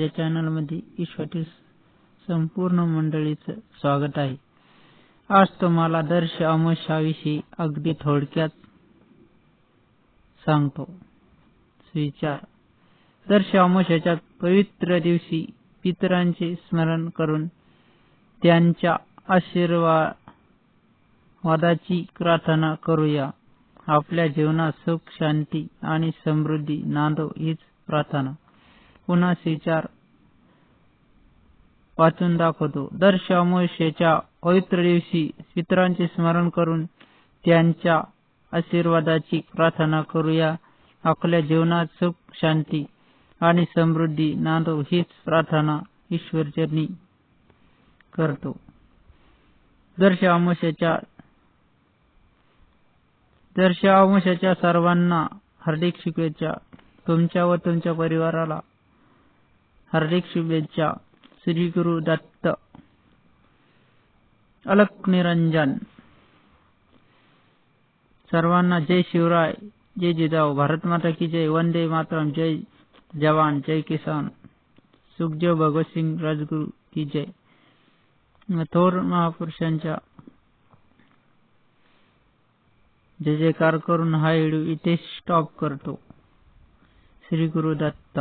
या चॅनलमध्ये ईश्वरील संपूर्ण मंडळीचं स्वागत आहे। आज तुम्हाला दर्श अमावस्याविषयी अगदी थोडक्यात सांगतो। विचार दर्श अमावस्येच्या पवित्र दिवशी पितरांचे स्मरण करून त्यांच्या आशीर्वादाची प्रार्थना करूया। आपल्या जीवनात सुख, शांती आणि समृद्धी नांदो हीच प्रार्थना। पुन्हा विचार वाचून दाखवतो। दर्श अमावस्येच्या पवित्र दिवशी पितरांचे स्मरण करून त्यांच्या आशीर्वादाची प्रार्थना करूया। आपल्या जीवनात सुख, शांती आणि समृद्धी नांदो हीच प्रार्थना ईश्वरचरणी करतो। दर्श अमावस्येच्या सर्वांना हार्दिक शुभेच्छा। तुमच्या व तुमच्या परिवाराला हार्दिक शुभेच्छा। श्री गुरु दत्त। अलख निरंजन। सर्वांना जय शिवराय, जय जिजाऊ, भारत माता की जय, वंदे मातरम, जय जवान जय किसान, सुखदेव भगत सिंग राजगुरु की जय। थोर महापुरुषांच्या जय जयकार करून हा व्हिडिओ इथे स्टॉप करतो। श्री गुरु दत्त।